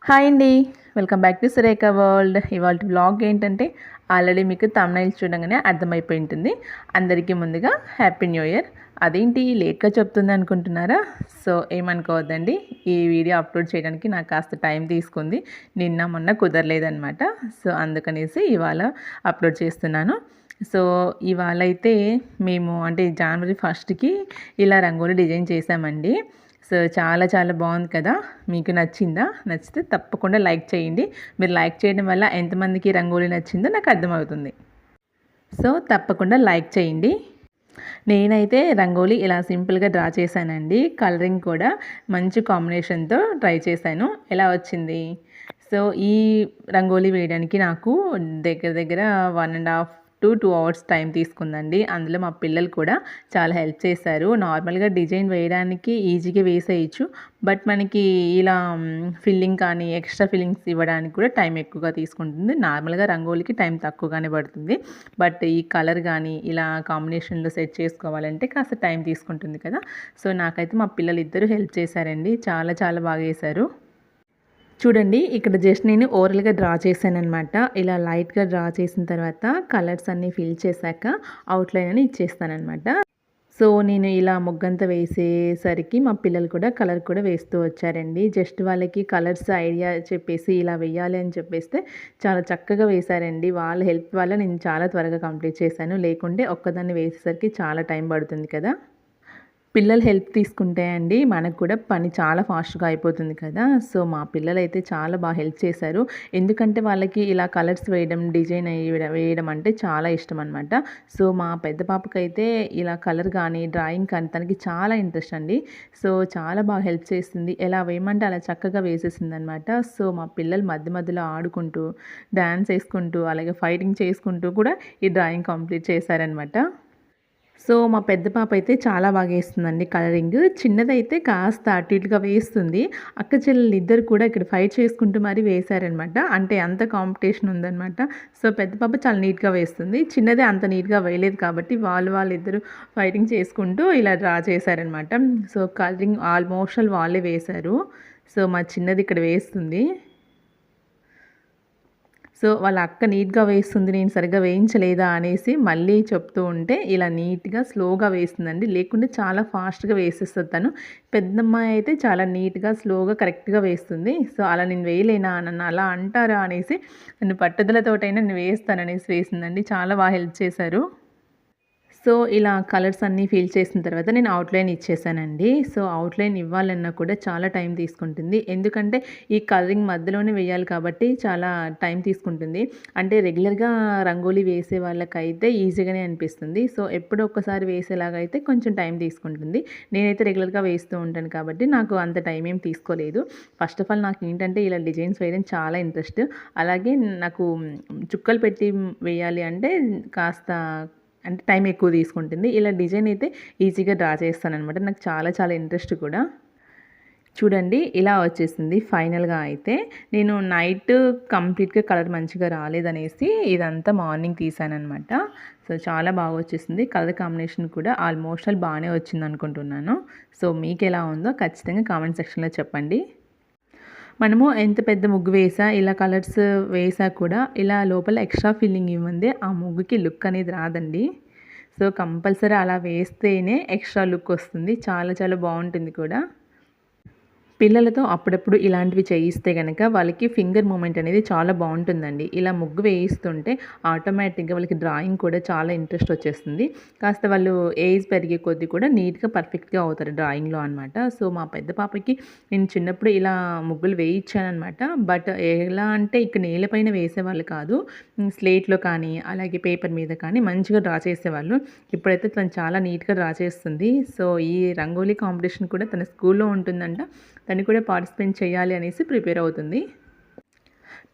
Hi అండి. Welcome back to Surekha world. ఇవాల్టి vlog ఏంటంటే ఆల్రెడీ మీకు థంబ్‌నెయిల్స్ చూడంగానే అర్థమైపోయి ఉంటుంది. అందరికీ ముందుగా హ్యాపీ న్యూ ఇయర్. అదేంటి లేట్‌గా చెప్తుంది అనుకుంటున్నారా? సో ఏమనుకోవద్దండి. ఈ వీడియో అప్లోడ్ చేయడానికి నాకు కాస్త టైం తీసుకుంది. నిన్న మొన్న కుదరలేదనమాట. సో అందుకనేసి ఇవాళ అప్లోడ్ చేస్తున్నాను. సో ఇవాళైతే మేము అంటే జనవరి 1కి ఇలా రంగోలి డిజైన్ చేశామండి. సో చాలా చాలా బాగుంది కదా, మీకు నచ్చిందా? నచ్చితే తప్పకుండా లైక్ చేయండి. మీరు లైక్ చేయడం వల్ల ఎంతమందికి రంగోలి నచ్చిందో నాకు అర్థమవుతుంది. సో తప్పకుండా లైక్ చేయండి. నేనైతే రంగోలి ఇలా సింపుల్గా డ్రా చేశానండి. కలరింగ్ కూడా మంచి కాంబినేషన్తో ట్రై చేశాను. ఎలా వచ్చింది? సో ఈ రంగోలి వేయడానికి నాకు దగ్గర దగ్గర 1.5 to 2 అవర్స్ టైం తీసుకుందండి. అందులో మా పిల్లలు కూడా చాలా హెల్ప్ చేశారు. నార్మల్గా డిజైన్ వేయడానికి ఈజీగా వేసేయచ్చు, బట్ మనకి ఇలా ఫిల్లింగ్ కానీ ఎక్స్ట్రా ఫిల్లింగ్స్ ఇవ్వడానికి కూడా టైం ఎక్కువగా తీసుకుంటుంది. నార్మల్గా రంగోలికి టైం తక్కువగానే పడుతుంది, బట్ ఈ కలర్ కానీ ఇలా కాంబినేషన్లో సెట్ చేసుకోవాలంటే కాస్త టైం తీసుకుంటుంది కదా. సో నాకైతే మా పిల్లలు ఇద్దరు హెల్ప్ చేశారండి. చాలా చాలా బాగా వేశారు. చూడండి, ఇక్కడ జస్ట్ నేను ఓరల్గా డ్రా చేశానమాట. ఇలా లైట్గా డ్రా చేసిన తర్వాత కలర్స్ అన్నీ ఫిల్ చేశాక అవుట్లైన్ అని ఇచ్చేస్తానమాట. సో నేను ఇలా ముగ్గంతా వేసేసరికి మా పిల్లలు కూడా కలర్ కూడా వేస్తూ వచ్చారండి. జస్ట్ వాళ్ళకి కలర్స్ ఐడియా చెప్పేసి ఇలా వేయాలి అని చెప్పేస్తే చాలా చక్కగా వేశారండి. వాళ్ళ హెల్ప్ వల్ల నేను చాలా త్వరగా కంప్లీట్ చేశాను. లేకుంటే ఒక్కదాన్ని వేసేసరికి చాలా టైం పడుతుంది కదా. పిల్లలు హెల్ప్ తీసుకుంటే అండి మనకు కూడా పని చాలా ఫాస్ట్గా అయిపోతుంది కదా. సో మా పిల్లలు అయితే చాలా బాగా హెల్ప్ చేశారు. ఎందుకంటే వాళ్ళకి ఇలా కలర్స్ వేయడం, డిజైన్ వేయడం అంటే చాలా ఇష్టం అనమాట. సో మా పెద్ద పాపకైతే ఇలా కలర్ కానీ డ్రాయింగ్ కానీ తనకి చాలా ఇంట్రెస్ట్ అండి. సో చాలా బాగా హెల్ప్ చేస్తుంది. ఎలా వేయమంటే అలా చక్కగా వేసేసింది అనమాట. సో మా పిల్లలు మధ్య మధ్యలో ఆడుకుంటూ, డ్యాన్స్ వేసుకుంటూ, అలాగే ఫైటింగ్ చేసుకుంటూ కూడా ఈ డ్రాయింగ్ కంప్లీట్ చేశారనమాట. సో మా పెద్ద పాప అయితే చాలా బాగా వేస్తుందండి కలరింగ్. చిన్నదైతే కాస్త అటు ఇటుగా వేస్తుంది. అక్క చెల్లెలు ఇద్దరు కూడా ఇక్కడ ఫైట్ చేసుకుంటూ మరీ వేశారనమాట. అంటే అంత కాంపిటీషన్ ఉందనమాట. సో పెద్ద పాప చాలా నీట్గా వేస్తుంది. చిన్నదే అంత నీట్గా వేయలేదు కాబట్టి వాళ్ళిద్దరు ఫైటింగ్ చేసుకుంటూ ఇలా డ్రా చేశారనమాట. సో కలరింగ్ ఆల్మోస్ట్ వాళ్ళే వేశారు. సో మా చిన్నది ఇక్కడ వేస్తుంది. సో వాళ్ళ అక్క నీట్గా వేస్తుంది, నేను సరిగ్గా వేయించలేదా అనేసి మళ్ళీ చెప్తూ ఉంటే ఇలా నీట్గా స్లోగా వేస్తుందండి. లేకుంటే చాలా ఫాస్ట్గా వేసేస్తుంది తను. పెద్దమ్మాయి అయితే చాలా నీట్గా స్లోగా కరెక్ట్గా వేస్తుంది. సో అలా నేను వేయలేనా, నన్ను అలా అంటారా అనేసి నన్ను పట్టుదలతోటైనా నేను వేస్తాననేసి వేసిందండి. చాలా బాగా హెల్ప్ చేశారు. సో ఇలా కలర్స్ అన్నీ ఫిల్ చేసిన తర్వాత నేను అవుట్లైన్ ఇచ్చేసానండి. సో అవుట్లైన్ ఇవ్వాలన్నా కూడా చాలా టైం తీసుకుంటుంది. ఎందుకంటే ఈ కలరింగ్ మధ్యలోనే వేయాలి కాబట్టి చాలా టైం తీసుకుంటుంది. అంటే రెగ్యులర్గా రంగోలీ వేసే వాళ్ళకైతే ఈజీగానే అనిపిస్తుంది. సో ఎప్పుడో ఒక్కసారి వేసేలాగా అయితే కొంచెం టైం తీసుకుంటుంది. నేనైతే రెగ్యులర్గా వేస్తూ ఉంటాను కాబట్టి నాకు అంత టైం ఏం తీసుకోలేదు. ఫస్ట్ ఆఫ్ ఆల్ నాకు ఏంటంటే ఇలా డిజైన్స్ వేయడం చాలా ఇంట్రెస్ట్. అలాగే నాకు చుక్కలు పెట్టి వేయాలి అంటే కాస్త అంటే టైం ఎక్కువ తీసుకుంటుంది. ఇలా డిజైన్ అయితే ఈజీగా డ్రా చేస్తాననమాట. నాకు చాలా చాలా ఇంట్రెస్ట్ కూడా. చూడండి ఇలా వచ్చేసింది ఫైనల్గా. అయితే నేను నైట్ కంప్లీట్గా కలర్ మంచిగా రాలేదనేసి ఇదంతా మార్నింగ్ తీసానమాట. సో చాలా బాగా వచ్చేసింది. కలర్ కాంబినేషన్ కూడా ఆల్మోస్ట్ బాగానే వచ్చింది అనుకుంటున్నాను. సో మీకు ఎలా ఉందో ఖచ్చితంగా కామెంట్ సెక్షన్లో చెప్పండి. మనము ఎంత పెద్ద ముగ్గు వేసా, ఇలా కలర్స్ వేసా కూడా ఇలా లోపల ఎక్స్ట్రా ఫిల్లింగ్ ఇవ్వందే ఆ ముగ్గుకి లుక్ అనేది రాదండి. సో కంపల్సరీ అలా వేస్తేనే ఎక్స్ట్రా లుక్ వస్తుంది. చాలా చాలా బాగుంటుంది కూడా. పిల్లలతో అప్పుడప్పుడు ఇలాంటివి చేయిస్తే కనుక వాళ్ళకి ఫింగర్ మూమెంట్ అనేది చాలా బాగుంటుందండి. ఇలా ముగ్గు వేయిస్తుంటే ఆటోమేటిక్గా వాళ్ళకి డ్రాయింగ్ కూడా చాలా ఇంట్రెస్ట్ వచ్చేస్తుంది. కాస్త వాళ్ళు ఏజ్ పెరిగే కొద్దీ కూడా నీట్గా పర్ఫెక్ట్గా అవుతారు డ్రాయింగ్లో అనమాట. సో మా పెద్ద పాపకి నేను చిన్నప్పుడు ఇలా ముగ్గులు వేయించానమాట. బట్ ఎలా అంటే ఇక్కడ నేలపైన వేసేవాళ్ళు కాదు, స్లేట్లో కానీ అలాగే పేపర్ మీద కానీ మంచిగా డ్రా చేసేవాళ్ళు. ఇప్పుడైతే తను చాలా నీట్గా డ్రా చేస్తుంది. సో ఈ రంగోలీ కాంపిటీషన్ కూడా తన స్కూల్లో ఉంటుందంట. తను కూడా పార్టిసిపేట్ చేయాలి అనేసి ప్రిపేర్ అవుతుంది.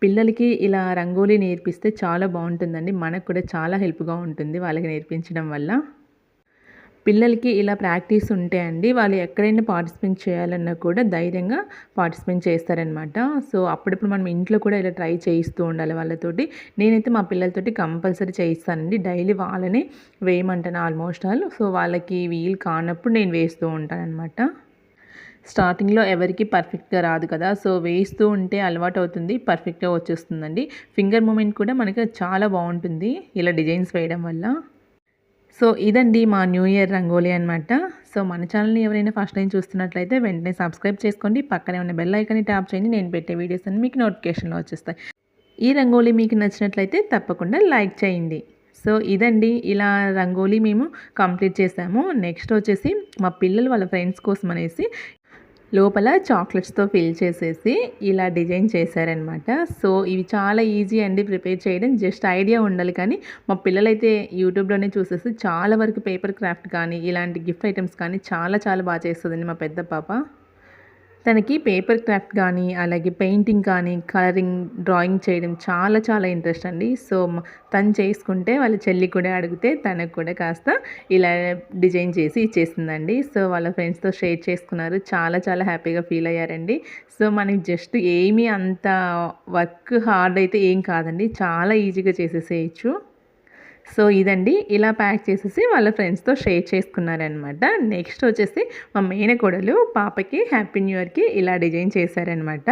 పిల్లలకి ఇలా రంగోలీ నేర్పిస్తే చాలా బాగుంటుందండి. మనకు కూడా చాలా హెల్ప్గా ఉంటుంది వాళ్ళకి నేర్పించడం వల్ల. పిల్లలకి ఇలా ప్రాక్టీస్ ఉంటే అండి వాళ్ళు ఎక్కడైనా పార్టిసిపేట్ చేయాలన్నా కూడా ధైర్యంగా పార్టిసిపేట్ చేస్తారనమాట. సో అప్పుడప్పుడు మనం ఇంట్లో కూడా ఇలా ట్రై చేయిస్తూ ఉండాలి వాళ్ళతోటి. నేనైతే మా పిల్లలతోటి కంపల్సరీ చేయిస్తానండి. డైలీ వాళ్ళని వేయమంటాను ఆల్మోస్ట్ ఆల్. సో వాళ్ళకి వీలు కానప్పుడు నేను వేస్తూ ఉంటాను అనమాట. స్టార్టింగ్‌లో ఎవరికీ పర్ఫెక్ట్‌గా రాదు కదా! సో, వేస్తూ ఉంటే అలవాటవుతుంది. పర్ఫెక్ట్‌గా వచ్చేస్తుందండి. ఫింగర్ మూవ్‌మెంట్ కూడా మనకి చాలా బావుంటుంది ఇలా డిజైన్స్ వేయడం వల్ల. సో, ఇదండి మా న్యూ ఇయర్ రంగోలీ అనమాట. సో, మన ఛానల్‌ని ఎవరైనా ఫస్ట్ టైం చూస్తున్నట్లయితే వెంటనే సబ్స్క్రైబ్ చేసుకోండి. పక్కనే ఉన్న బెల్ ఐకాన్‌ని ట్యాప్ చేయండి. నేను పెట్టే వీడియోస్ అన్నీ మీకు నోటిఫికేషన్‌లో వచ్చేస్తాయి. ఈ రంగోలీ మీకు నచ్చినట్లయితే తప్పకుండా లైక్ చేయండి. సో, ఇదండి ఇలా రంగోలీ మేము కంప్లీట్ చేసాము. నెక్స్ట్ వచ్చేసి మా పిల్లలు వాళ్ళ ఫ్రెండ్స్ కోసం అనేసి లోపల చాక్లెట్స్‌తో ఫిల్ చేసేసి ఇలా డిజైన్ చేశారనమాట. సో, ఇవి చాలా ఈజీ అండి ప్రిపేర్ చేయడం. జస్ట్ ఐడియా ఉండాలి కానీ, మా పిల్లలైతే యూట్యూబ్‌లోనే చూసేసి చాలా వరకు పేపర్ క్రాఫ్ట్ కానీ, ఇలాంటి గిఫ్ట్ ఐటెమ్స్ కానీ చాలా చాలా బాగా చేస్తదండి మా పెద్ద పాప. తనకి పేపర్ క్రాఫ్ట్ కానీ, అలాగే పెయింటింగ్ కానీ, కలరింగ్, డ్రాయింగ్ చేయడం చాలా చాలా ఇంట్రెస్ట్ అండి. సో, తను చేసుకుంటే వాళ్ళ చెల్లి కూడా అడిగితే తనకు కూడా కాస్త ఇలా డిజైన్ చేసి ఇచ్చేసిందండి. సో, వాళ్ళ ఫ్రెండ్స్‌తో షేర్ చేసుకున్నారు. చాలా చాలా హ్యాపీగా ఫీల్ అయ్యారండి. సో, మనకి జస్ట్ ఏమీ అంత వర్క్ హార్డ్ అయితే ఏం కాదండి. చాలా ఈజీగా చేసేసేయొచ్చు. సో, ఇదండి ఇలా ప్యాక్ చేసేసి వాళ్ళ ఫ్రెండ్స్‌తో షేర్ చేసుకున్నారనమాట. నెక్స్ట్ వచ్చేసి మా మేనకోడలు పాపకి హ్యాపీ న్యూ ఇయర్‌కి ఇలా డిజైన్ చేశారనమాట.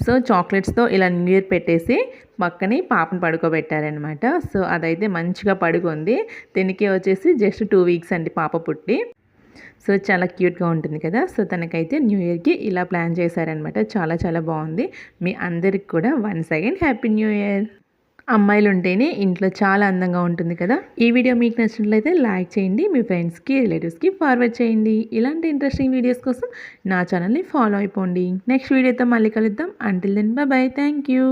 సో, చాక్లెట్స్‌తో ఇలా న్యూ ఇయర్ పెట్టేసి పక్కనే పాపను పడుకోబెట్టారనమాట. సో, అదైతే మంచిగా పడుకుంది. దీనికి వచ్చేసి జస్ట్ 2 వీక్స్ అండి పాప పుట్టి. సో, చాలా క్యూట్‌గా ఉంటుంది కదా! సో, తనకైతే న్యూ ఇయర్‌కి ఇలా ప్లాన్ చేశారనమాట. చాలా చాలా బావుంది. మీ అందరికి కూడా once again happy new year. అమ్మాయిలుంటేనే ఇంట్లో చాలా అందంగా ఉంటుంది కదా! ఈ వీడియో మీకు నచ్చినట్లయితే లైక్ చేయండి. మీ ఫ్రెండ్స్‌కి, రిలేటివ్స్‌కి ఫార్వర్డ్ చేయండి. ఇలాంటి ఇంట్రెస్టింగ్ వీడియోస్ కోసం నా ఛానల్‌ని ఫాలో అయిపోండి. నెక్స్ట్ వీడియోతో మళ్ళీ కలుద్దాం. Until then bye bye. Thank you.